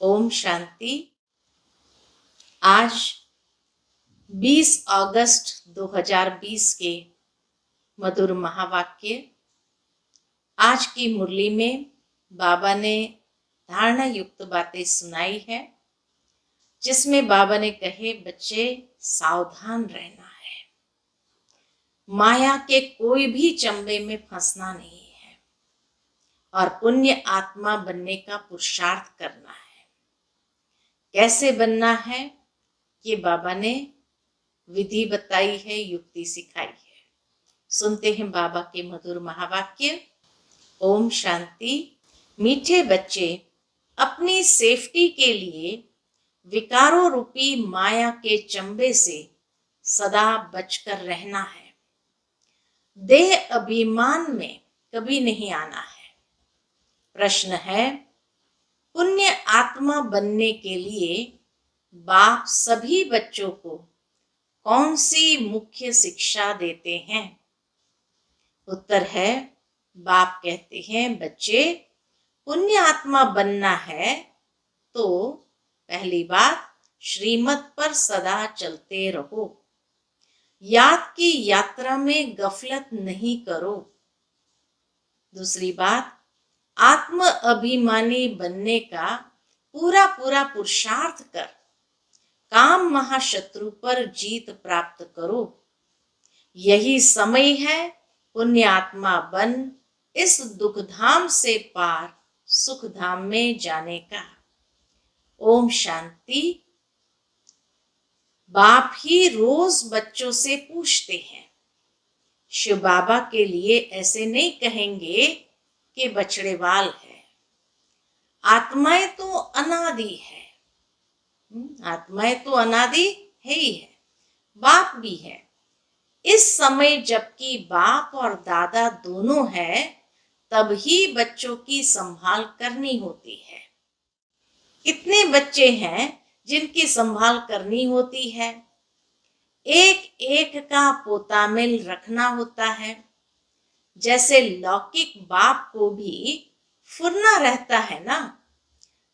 ओम शांति। आज 20 अगस्त 2020 के मधुर महावाक्य। आज की मुरली में बाबा ने धारणा युक्त बातें सुनाई है, जिसमें बाबा ने कहे बच्चे सावधान रहना है, माया के कोई भी चंबे में फंसना नहीं है और पुण्य आत्मा बनने का पुरुषार्थ करना है। कैसे बनना है ये बाबा ने विधि बताई है, युक्ति सिखाई है। सुनते हैं बाबा के मधुर महावाक्य। ओम शांति। मीठे बच्चे, अपनी सेफ्टी के लिए विकारों रूपी माया के चंबे से सदा बचकर रहना है। देह अभिमान में कभी नहीं आना है। प्रश्न है, पुण्य आत्मा बनने के लिए बाप सभी बच्चों को कौन सी मुख्य शिक्षा देते हैं? उत्तर है, बाप कहते हैं बच्चे, पुण्य आत्मा बनना है तो पहली बात, श्रीमत पर सदा चलते रहो। याद की यात्रा में गफलत नहीं करो। दूसरी बात, आत्म अभिमानी बनने का पूरा पूरा पुरुषार्थ कर काम महाशत्रु पर जीत प्राप्त करो। यही समय है पुण्य आत्मा बन इस दुखधाम से पार सुख धाम में जाने का। ओम शांति। बाप ही रोज बच्चों से पूछते हैं। शिव बाबा के लिए ऐसे नहीं कहेंगे कि बछड़ेवाल है। आत्माएं तो अनादि है। आत्माएं तो अनादि है ही है, बाप भी है। इस समय जबकि बाप और दादा दोनों है, तब ही बच्चों की संभाल करनी होती है। कितने बच्चे हैं जिनकी संभाल करनी होती है? एक एक का पोतामेल रखना होता है। जैसे लौकिक बाप को भी फुरना रहता है ना।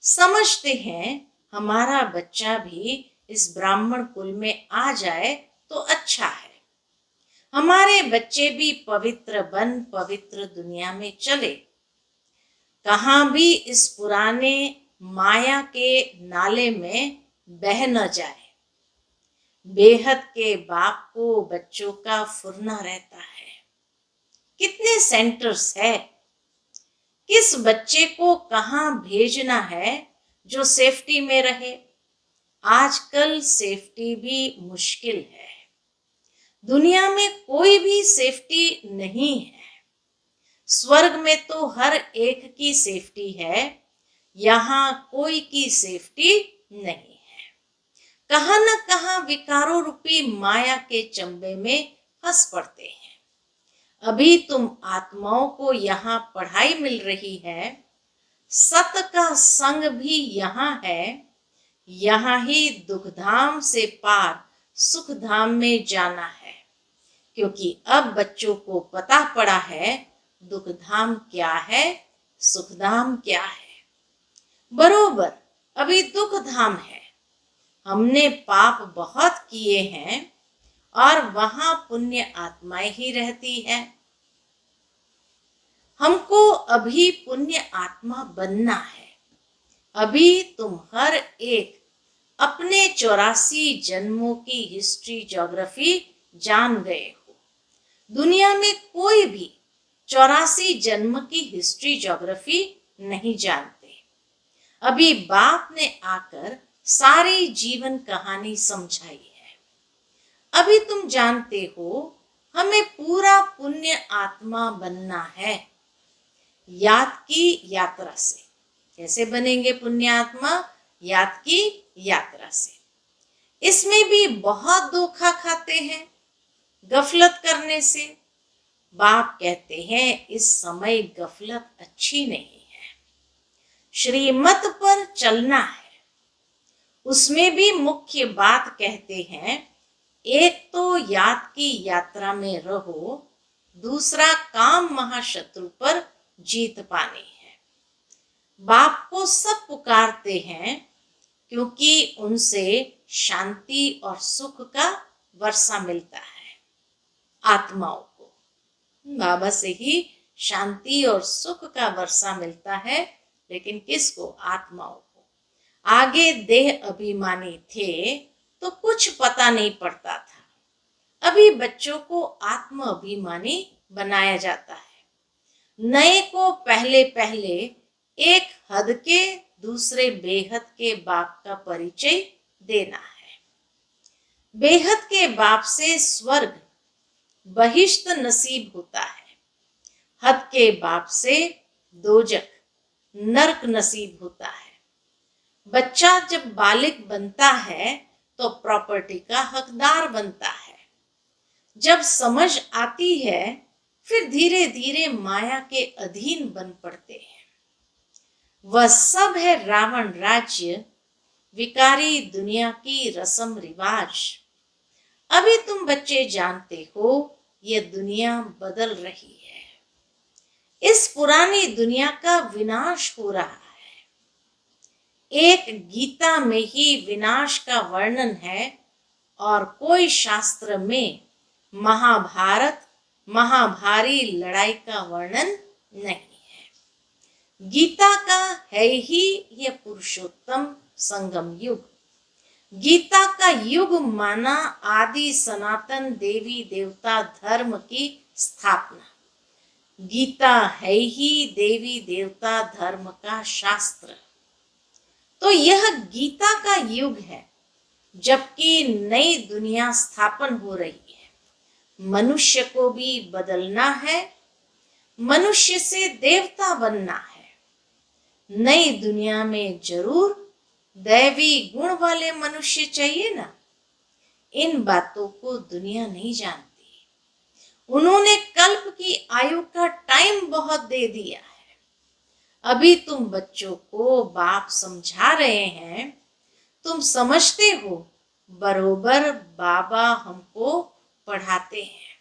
समझते हैं हमारा बच्चा भी इस ब्राह्मण कुल में आ जाए तो अच्छा है। हमारे बच्चे भी पवित्र बन पवित्र दुनिया में चले, कहां भी इस पुराने माया के नाले में बह न जाए। बेहद के बाप को बच्चों का फुरना रहता है। कितने सेंटर्स है, किस बच्चे को कहां भेजना है जो सेफ्टी में रहे। आजकल सेफ्टी भी मुश्किल है। दुनिया में कोई भी सेफ्टी नहीं है। स्वर्ग में तो हर एक की सेफ्टी है, यहाँ कोई की सेफ्टी नहीं है। कहां न कहां विकारों रूपी माया के चंबे में फंस पड़ते हैं। अभी तुम आत्माओं को यहाँ पढ़ाई मिल रही है, सत का संग भी यहाँ है। यहाँ ही दुखधाम से पार सुख धाम में जाना है, क्योंकि अब बच्चों को पता पड़ा है दुख धाम क्या है, सुख धाम क्या है। बरोबर अभी दुख धाम है। हमने पाप बहुत किए हैं और वहां पुण्य आत्माएं ही रहती है। हमको अभी पुण्य आत्मा बनना है। अभी तुम हर एक अपने 84 जन्मों की हिस्ट्री ज्योग्राफी जान गए हो। दुनिया में कोई भी 84 जन्म की हिस्ट्री ज्योग्राफी नहीं जानते। अभी बाप ने आकर सारी जीवन कहानी समझाई है। अभी तुम जानते हो हमें पूरा पुण्य आत्मा बनना है। याद की यात्रा से। कैसे बनेंगे पुण्य आत्मा? याद की यात्रा से। इसमें भी बहुत धोखा खाते हैं गफलत करने से। बाप कहते हैं इस समय गफलत अच्छी नहीं है, श्रीमत पर चलना है। उसमें भी मुख्य बात कहते हैं, एक तो याद की यात्रा में रहो, दूसरा काम महाशत्रु पर जीत पानी है। बाप को सब पुकारते हैं क्योंकि उनसे शांति और सुख का वर्षा मिलता है। आत्माओं को बाबा से ही शांति और सुख का वर्षा मिलता है, लेकिन किसको? आत्माओं को। आगे देह अभिमानी थे तो कुछ पता नहीं पड़ता था, अभी बच्चों को आत्म अभिमानी बनाया जाता है। नए को पहले पहले एक हद के दूसरे बेहद के बाप का परिचय देना है। बेहद के बाप से स्वर्ग बहिश्त नसीब होता है, हद के बाप से दोजख नरक नसीब होता है। बच्चा जब बालिग बनता है तो प्रॉपर्टी का हकदार बनता है। जब समझ आती है फिर धीरे धीरे माया के अधीन बन पड़ते हैं। वह सब है रावण राज्य, विकारी दुनिया की रस्म रिवाज। अभी तुम बच्चे जानते हो ये दुनिया बदल रही है। इस पुरानी दुनिया का विनाश हो रहा है। एक गीता में ही विनाश का वर्णन है और कोई शास्त्र में महाभारत महाभारी लड़ाई का वर्णन नहीं है। गीता का है ही यह पुरुषोत्तम संगम युग। गीता का युग माना आदि सनातन देवी देवता धर्म की स्थापना। गीता है ही देवी देवता धर्म का शास्त्र। तो यह गीता का युग है, जबकि नई दुनिया स्थापन हो रही है। मनुष्य को भी बदलना है, मनुष्य से देवता बनना है। नई दुनिया में जरूर दैवी गुण वाले मनुष्य चाहिए ना। इन बातों को दुनिया नहीं जानती। उन्होंने कल्प की आयु का टाइम बहुत दे दिया है। अभी तुम बच्चों को बाप समझा रहे हैं, तुम समझते हो बरोबर बाबा हमको पढ़ाते हैं।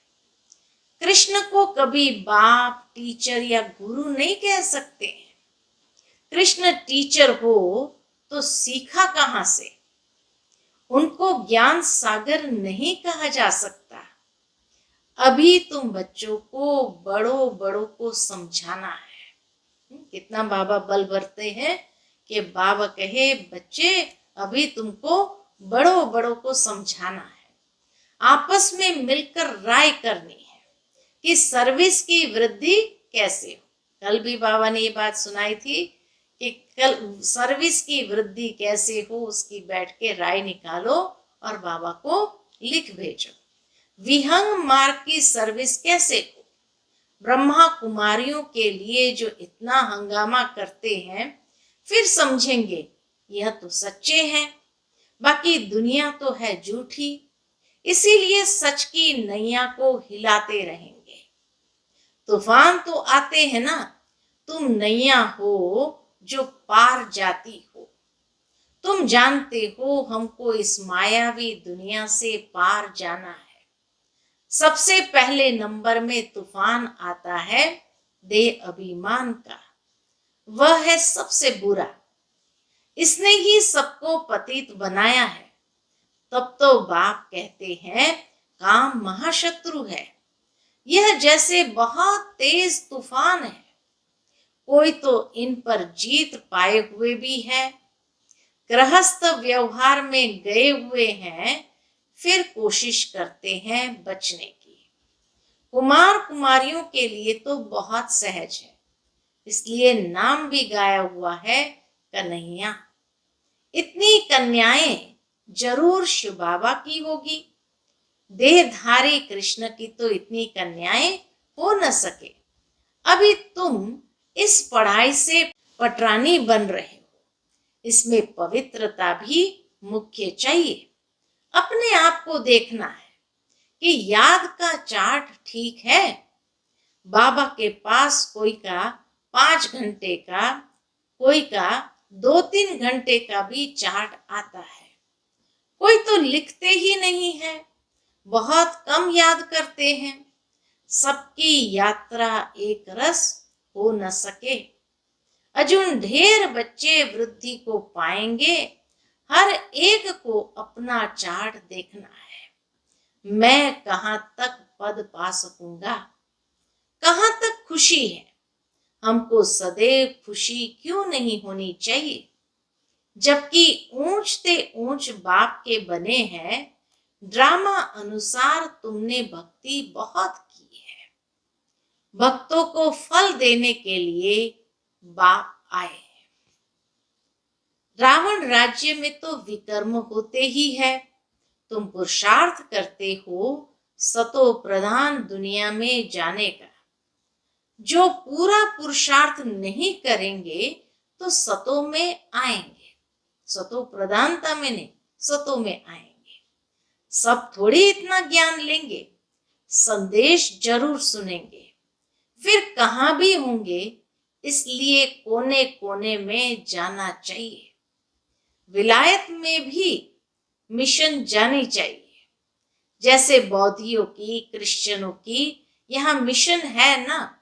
कृष्ण को कभी बाप, टीचर या गुरु नहीं कह सकते। कृष्ण टीचर हो तो सीखा कहां से? उनको ज्ञान सागर नहीं कहा जा सकता। अभी तुम बच्चों को बड़ों बड़ों को समझाना है। कितना बाबा बल भरते हैं कि बाबा कहे बच्चे अभी तुमको बड़ों बड़ों को समझाना है। आपस में मिलकर राय करनी है कि सर्विस की वृद्धि कैसे हो। कल भी बाबा ने ये बात सुनाई थी कि कल सर्विस की वृद्धि कैसे हो, उसकी बैठ के राय निकालो और बाबा को लिख भेजो। विहंग मार्ग की सर्विस कैसे हो। ब्रह्मा कुमारियों के लिए जो इतना हंगामा करते हैं, फिर समझेंगे यह तो सच्चे हैं, बाकी दुनिया तो है झूठी। इसीलिए सच की नैया को हिलाते रहेंगे। तूफान तो आते हैं ना, तुम नैया हो जो पार जाती हो। तुम जानते हो हमको इस मायावी दुनिया से पार जाना है। सबसे पहले नंबर में तूफान आता है देह अभिमान का। वह है सबसे बुरा। इसने ही सबको पतित बनाया है। तब तो बाप कहते हैं काम महाशत्रु है। यह जैसे बहुत तेज तूफान है। कोई तो इन पर जीत पाए हुए भी है, गृहस्थ व्यवहार में गए हुए हैं, फिर कोशिश करते हैं बचने की। कुमार कुमारियों के लिए तो बहुत सहज है, इसलिए नाम भी गाया हुआ है कन्हैया। इतनी कन्याएं जरूर शिव बाबा की होगी। देहधारी कृष्ण की तो इतनी कन्याएं हो न सके। अभी तुम इस पढ़ाई से पटरानी बन रहे हो। इसमें पवित्रता भी मुख्य चाहिए। अपने आप को देखना है कि याद का चार्ट ठीक है। बाबा के पास कोई का 5 घंटे का, कोई का 2-3 घंटे का भी चार्ट आता है। कोई तो लिखते ही नहीं है, बहुत कम याद करते हैं। सबकी यात्रा एक रस हो न सके। अजुन ढेर बच्चे वृद्धि को पाएंगे, हर एक को अपना चार्ट देखना है। मैं कहां तक पद पा सकूंगा, कहां तक खुशी है। हमको सदैव खुशी क्यों नहीं होनी चाहिए, जबकि ऊंचते ऊंच बाप के बने हैं। ड्रामा अनुसार तुमने भक्ति बहुत की है। भक्तों को फल देने के लिए बाप आए। रावण राज्य में तो विकर्म होते ही है। तुम पुरुषार्थ करते हो सतो प्रधान दुनिया में जाने का। जो पूरा पुरुषार्थ नहीं करेंगे तो सतो में आएंगे, सतो प्रधानता में नहीं, सतो में आएंगे। सब थोड़ी इतना ज्ञान लेंगे, संदेश जरूर सुनेंगे, फिर कहां भी होंगे। इसलिए कोने कोने में जाना चाहिए। विलायत में भी मिशन जानी चाहिए। जैसे बौद्धियों की, क्रिश्चियनों की यहाँ मिशन है ना।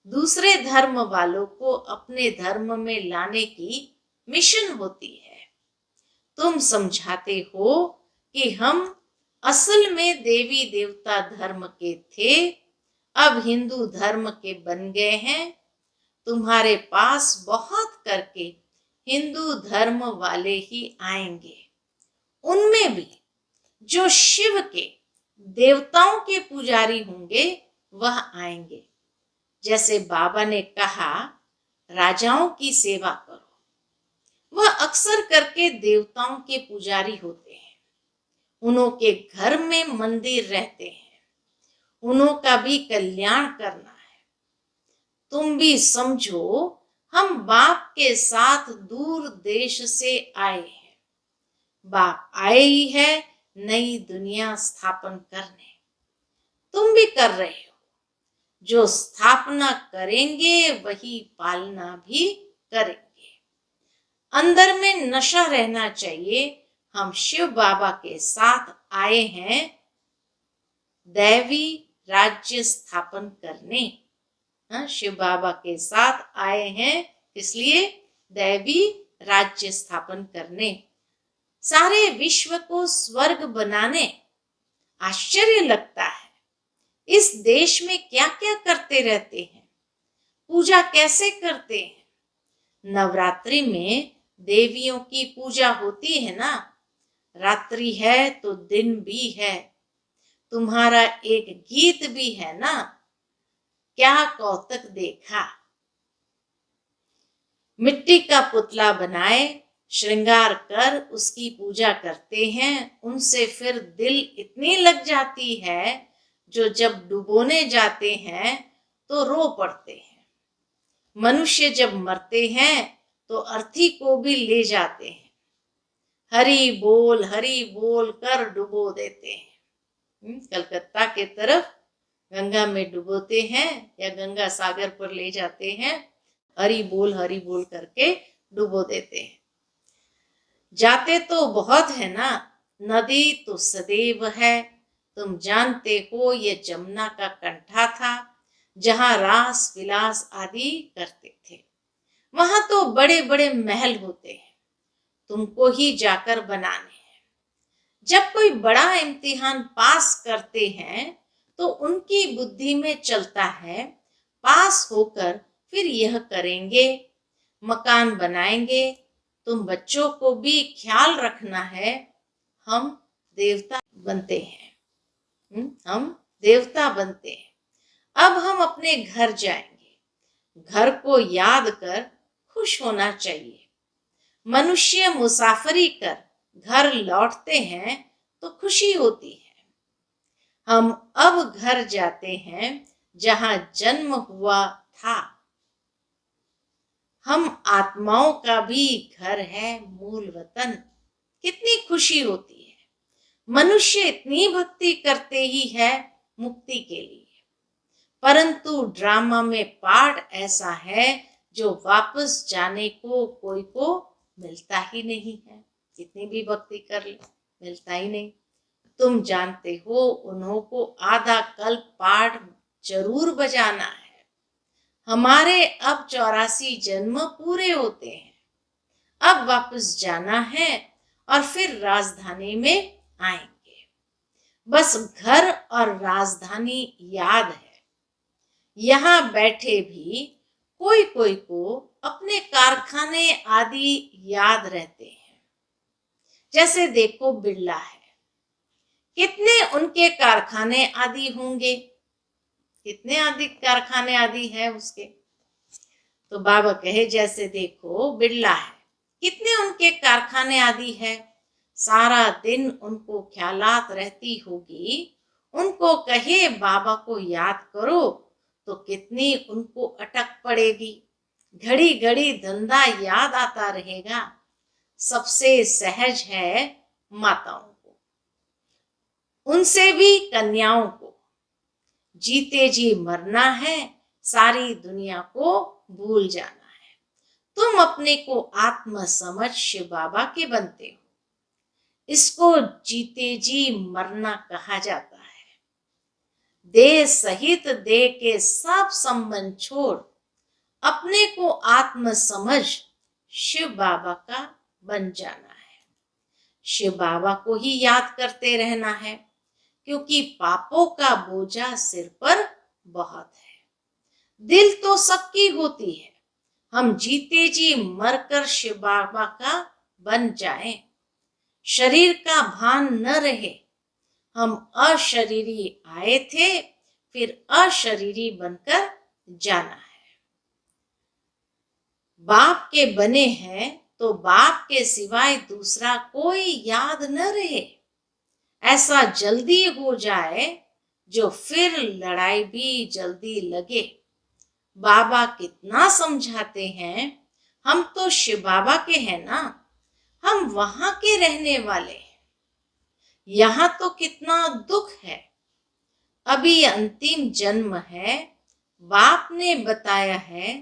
दूसरे धर्म वालों को अपने धर्म में लाने की मिशन होती है। तुम समझाते हो कि हम असल में देवी देवता धर्म के थे, अब हिंदू धर्म के बन गए हैं। तुम्हारे पास बहुत करके हिंदू धर्म वाले ही आएंगे। उनमें भी जो शिव के देवताओं के पुजारी होंगे वह आएंगे। जैसे बाबा ने कहा, राजाओं की सेवा करो। वह अक्सर करके देवताओं के पुजारी होते हैं। उन्हों के घर में मंदिर रहते हैं। उन्हों का भी कल्याण करना है। तुम भी समझो, हम बाप के साथ दूर देश से आए हैं। बाप आए ही है नई दुनिया स्थापन करने। तुम भी कर रहे हो। जो स्थापना करेंगे वही पालना भी करेंगे। अंदर में नशा रहना चाहिए। हम शिव बाबा के साथ आए हैं दैवी राज्य स्थापन करने। शिव बाबा के साथ आए हैं इसलिए दैवी राज्य स्थापन करने, सारे विश्व को स्वर्ग बनाने। आश्चर्य लगता है इस देश में क्या क्या करते रहते हैं, पूजा कैसे करते हैं। नवरात्रि में देवियों की पूजा होती है ना। रात्रि है तो दिन भी है। तुम्हारा एक गीत भी है ना, क्या कौतक देखा। मिट्टी का पुतला बनाए, श्रृंगार कर उसकी पूजा करते हैं। उनसे फिर दिल इतनी लग जाती है, जो जब डुबोने जाते हैं तो रो पड़ते हैं। मनुष्य जब मरते हैं तो अर्थी को भी ले जाते हैं, हरि बोल कर डुबो देते हैं। कलकत्ता के तरफ गंगा में डुबोते हैं या गंगा सागर पर ले जाते हैं, हरि बोल करके डुबो देते हैं। जाते तो बहुत है ना, नदी तो सदैव है। तुम जानते हो ये जमुना का कंठा था, जहां रास विलास आदि करते थे। वहां तो बड़े बड़े महल होते हैं, तुमको ही जाकर बनाने हैं। जब कोई बड़ा इम्तिहान पास करते हैं तो उनकी बुद्धि में चलता है, पास होकर फिर यह करेंगे, मकान बनाएंगे। तुम बच्चों को भी ख्याल रखना है। हम देवता बनते हैं, हम देवता बनते हैं। अब हम अपने घर जाएंगे। घर को याद कर खुश होना चाहिए। मनुष्य मुसाफरी कर घर लौटते हैं तो खुशी होती है। हम अब घर जाते हैं जहां जन्म हुआ था। हम आत्माओं का भी घर है मूल वतन। कितनी खुशी होती है। मनुष्य इतनी भक्ति करते ही है मुक्ति के लिए, परंतु ड्रामा में पाठ ऐसा है जो वापस जाने को कोई को मिलता ही नहीं है। जितनी भी भक्ति कर ले मिलता ही नहीं। तुम जानते हो उन्हों को आधा कल्प पाठ जरूर बजाना है। हमारे अब 84 जन्म पूरे होते हैं। अब वापस जाना है और फिर राजधानी में आएंगे। बस घर और राजधानी याद है। यहाँ बैठे भी कोई कोई को अपने कारखाने आदि याद रहते हैं। जैसे देखो बिरला है, कितने उनके कारखाने आदि होंगे, कितने आदि कारखाने आदि है उसके। तो बाबा कहे जैसे देखो बिरला है, कितने उनके कारखाने आदि है। सारा दिन उनको ख्यालात रहती होगी। उनको कहे बाबा को याद करो तो कितनी उनको अटक पड़ेगी। घड़ी घड़ी धंधा याद आता रहेगा। सबसे सहज है माताओं को, उनसे भी कन्याओं को। जीते जी मरना है, सारी दुनिया को भूल जाना है। तुम अपने को आत्म समझ शिव बाबा के बनते हो। इसको जीते जी मरना कहा जाता है। देह सहित देह के सब संबंध छोड़ अपने को आत्म समझ शिव बाबा का बन जाना है। शिव बाबा को ही याद करते रहना है, क्योंकि पापों का बोझा सिर पर बहुत है। दिल तो सबकी होती है। हम जीते जी मरकर शिव बाबा का बन जाएं। शरीर का भान न रहे। हम अशरीरी आए थे, फिर अशरीरी बनकर जाना है। बाप के बने हैं तो बाप के सिवाय दूसरा कोई याद न रहे। ऐसा जल्दी हो जाए जो फिर लड़ाई भी जल्दी लगे। बाबा कितना समझाते हैं, हम तो शिव बाबा के हैं ना, हम वहां के रहने वाले हैं। यहाँ तो कितना दुख है। अभी अंतिम जन्म है। बाप ने बताया है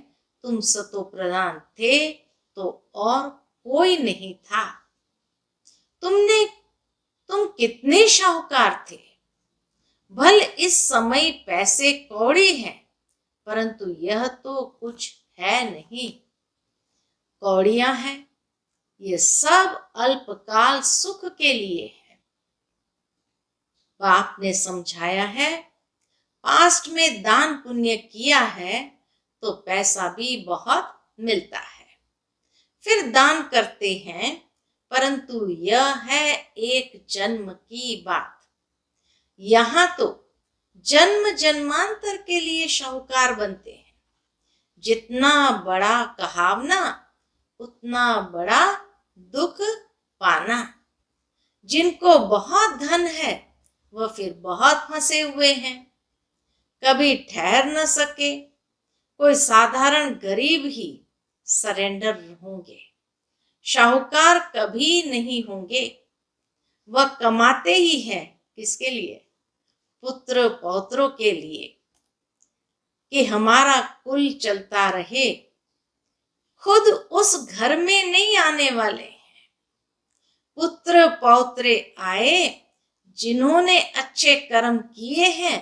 तुम सतो प्रधान थे तो और कोई नहीं था। तुम कितने शाहूकार थे। भल इस समय पैसे कौड़ी हैं, परंतु यह तो कुछ है नहीं। कौड़ियां हैं, ये सब अल्पकाल सुख के लिए है। बाप ने समझाया है, पास्ट में दान पुण्य किया है तो पैसा भी बहुत मिलता है। फिर दान करते हैं, परंतु यह है एक जन्म की बात। यहाँ तो जन्म जन्मांतर के लिए शाहूकार बनते हैं। जितना बड़ा कहावना उतना बड़ा दुख पाना। जिनको बहुत धन है वह फिर बहुत फंसे हुए हैं, कभी ठहर न सके। कोई साधारण गरीब ही सरेंडर होंगे, शाहूकार कभी नहीं होंगे। वह कमाते ही है किसके लिए? पुत्र पौत्रों के लिए, कि हमारा कुल चलता रहे। खुद उस घर में नहीं आने वाले हैं। पुत्र पौत्रे आए जिन्होंने अच्छे कर्म किए हैं।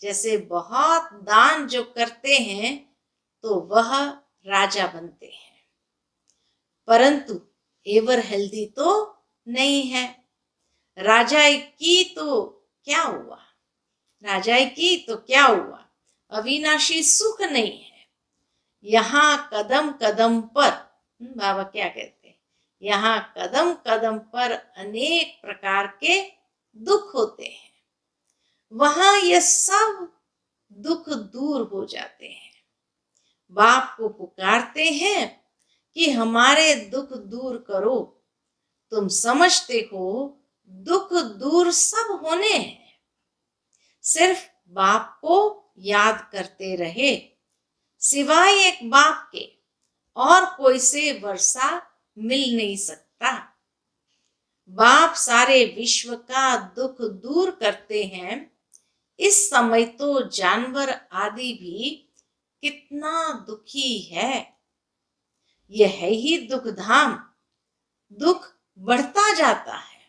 जैसे बहुत दान जो करते हैं तो वह राजा बनते हैं, परंतु एवर हेल्दी तो नहीं है। राजाई की तो क्या हुआ, राजाई की तो क्या हुआ, अविनाशी सुख नहीं है। यहाँ कदम कदम पर, बाबा क्या कहते हैं, यहाँ कदम कदम पर अनेक प्रकार के दुख होते हैं। वहां ये सब दुख दूर हो जाते हैं। बाप को पुकारते हैं कि हमारे दुख दूर करो। तुम समझते हो दुख दूर सब होने हैं। सिर्फ बाप को याद करते रहे। सिवाय एक बाप के और कोई से वर्षा मिल नहीं सकता। बाप सारे विश्व का दुख दूर करते हैं। इस समय तो जानवर आदि भी कितना दुखी है। यह है ही दुख धाम। दुख बढ़ता जाता है,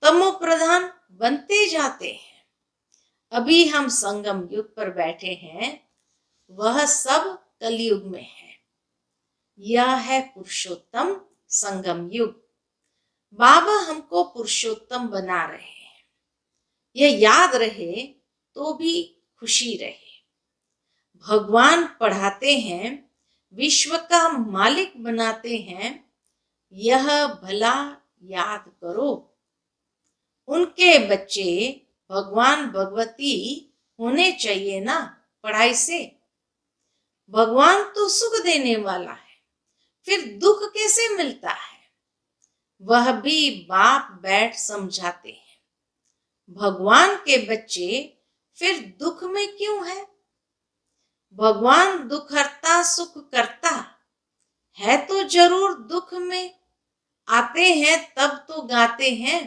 तमो प्रधान बनते जाते हैं। अभी हम संगम युग पर बैठे हैं वह सब कलयुग में है। यह है पुरुषोत्तम संगम युग। बाबा हमको पुरुषोत्तम बना रहे हैं। यह याद रहे तो भी खुशी रहे। भगवान पढ़ाते हैं, विश्व का मालिक बनाते हैं, यह भला याद करो। उनके बच्चे भगवान भगवती होने चाहिए ना पढ़ाई से। भगवान तो सुख देने वाला है, फिर दुख कैसे मिलता है? वह भी बाप बैठ समझाते हैं। भगवान के बच्चे फिर दुख में क्यों है? भगवान दुख हरता सुख करता है तो जरूर दुख में आते हैं, तब तो गाते हैं।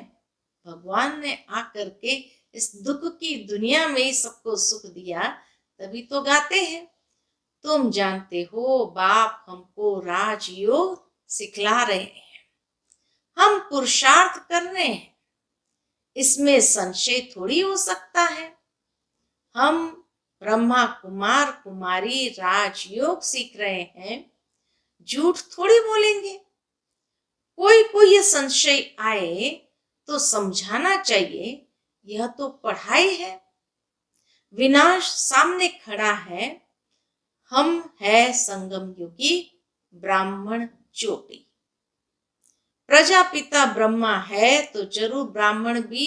भगवान ने आकर के इस दुख की दुनिया में ही सबको सुख दिया, तभी तो गाते हैं। तुम जानते हो बाप हमको राजयोग सिखला रहे हैं। हम पुरुषार्थ कर रहे हैं, इसमें संशय थोड़ी हो सकता है। हम ब्रह्मा कुमार कुमारी राजयोग सीख रहे हैं, झूठ थोड़ी बोलेंगे। कोई को ये संशय आए तो समझाना चाहिए, यह तो पढ़ाई है। विनाश सामने खड़ा है, हम है संगम युगी ब्राह्मण चोटी। प्रजापिता ब्रह्मा है तो जरूर ब्राह्मण भी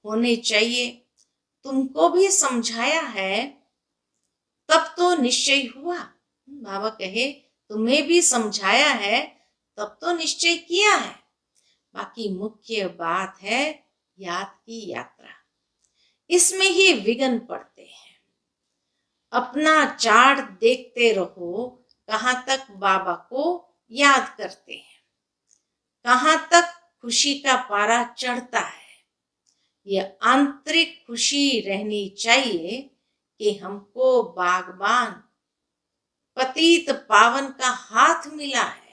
होने चाहिए। तुमको भी समझाया है, तब तो निश्चय हुआ। बाबा कहे तुम्हें भी समझाया है, तब तो निश्चय किया है। बाकी मुख्य बात है याद की यात्रा। इसमें ही विघ्न पड़ते हैं। अपना चार्ट देखते रहो, कहाँ तक बाबा को याद करते हैं, कहाँ तक खुशी का पारा चढ़ता है। यह आंतरिक खुशी रहनी चाहिए कि हमको बागबान पतित पावन का हाथ मिला है।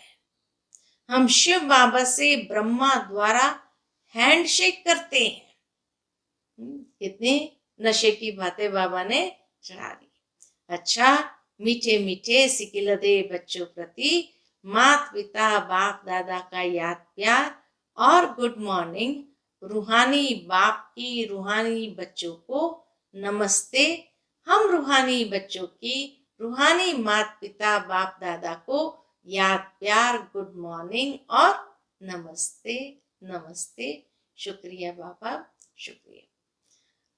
हम शिव बाबा से ब्रह्मा द्वारा हैंडशेक करते हैं। कितने नशे की बातें बाबा ने चढ़ा दी। अच्छा, मीठे मीठे सिकिलदे बच्चों प्रति माता पिता बाप दादा का याद प्यार और गुड मॉर्निंग। रूहानी बाप की रूहानी बच्चों को नमस्ते। हम रूहानी बच्चों की रूहानी माता पिता बाप दादा को याद प्यार गुड मॉर्निंग और नमस्ते नमस्ते। शुक्रिया बाबा, शुक्रिया।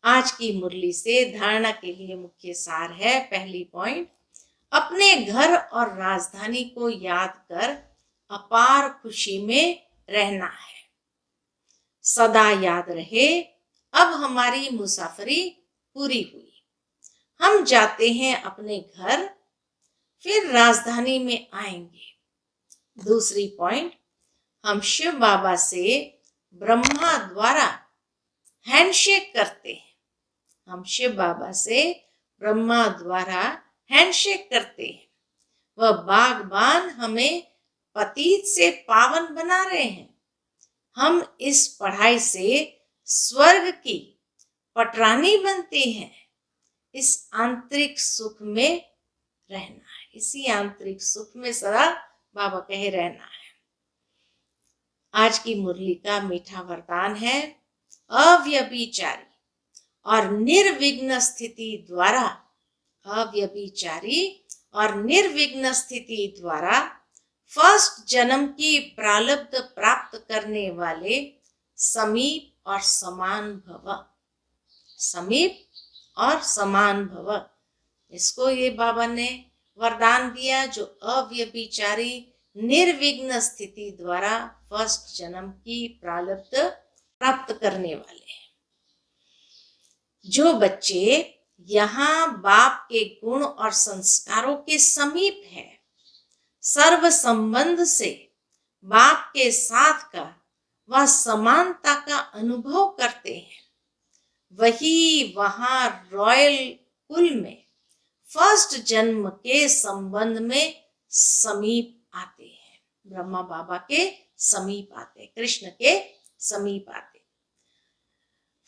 आज की मुरली से धारणा के लिए मुख्य सार है। पहली पॉइंट, अपने घर और राजधानी को याद कर अपार खुशी में रहना है। सदा याद रहे, अब हमारी मुसाफरी पूरी हुई। हम जाते हैं अपने घर, फिर राजधानी में आएंगे। दूसरी पॉइंट, हम शिव बाबा से ब्रह्मा द्वारा हैंडशेक करते हैं। हम शिव बाबा से ब्रह्मा द्वारा हैंडशेक करते हैं। वह बागबान हमें पतित से पावन बना रहे हैं। हम इस पढ़ाई से स्वर्ग की पटरानी बनते हैं। इस आंतरिक सुख में रहना है, इसी आंतरिक सुख में सदा बाबा कहे रहना है। आज की मुरली का मीठा वरदान है, अव्यभिचारी और निर्विघ्न स्थिति द्वारा, अव्यभिचारी और निर्विघ्न स्थिति द्वारा फर्स्ट जन्म की प्रारब्ध प्राप्त करने वाले समीप और समान भव। समीप और समान भव, इसको ये बाबा ने वरदान दिया, जो अव्यभिचारी निर्विघ्न स्थिति द्वारा फर्स्ट जन्म की प्रारब्ध प्राप्त करने वाले हैं। जो बच्चे यहाँ बाप के गुण और संस्कारों के समीप है, सर्व संबंध से बाप के साथ का वह समानता का अनुभव करते हैं, वही वहां रॉयल कुल में फर्स्ट जन्म के संबंध में समीप आते हैं। ब्रह्मा बाबा के समीप आते, कृष्ण के समीप आते।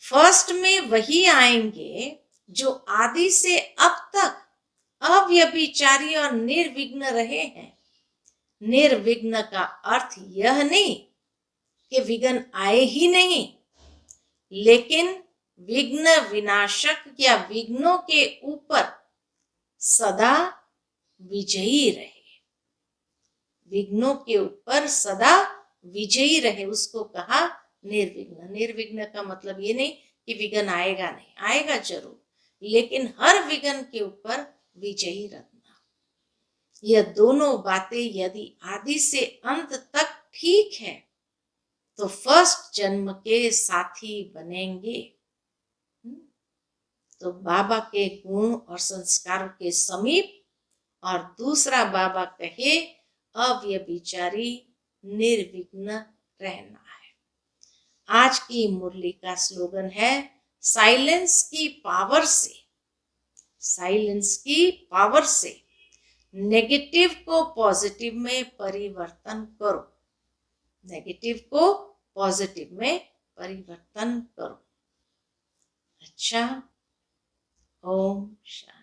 फर्स्ट में वही आएंगे जो आदि से अब तक अव्यभिचारी और निर्विघ्न रहे हैं। निर्विघ्न का अर्थ यह नहीं कि विघ्न आए ही नहीं, लेकिन विघ्न विनाशक या विघ्नों के ऊपर सदा विजयी रहे। विघ्नों के ऊपर सदा विजयी रहे, उसको कहा निर्विघ्न। निर्विघ्न का मतलब ये नहीं कि विघ्न आएगा नहीं, आएगा जरूर, लेकिन हर विघ्न के ऊपर विजयी रखना। यह दोनों बातें यदि आदि से अंत तक ठीक है तो फर्स्ट जन्म के साथी बनेंगे। तो बाबा के गुण और संस्कारों के समीप, और दूसरा बाबा कहे अव्यभिचारी निर्विघ्न रहना है। आज की मुरली का स्लोगन है साइलेंस की पावर से, साइलेंस की पावर से नेगेटिव को पॉजिटिव में परिवर्तन करो, नेगेटिव को पॉजिटिव में परिवर्तन करो। अच्छा, ओम शांति।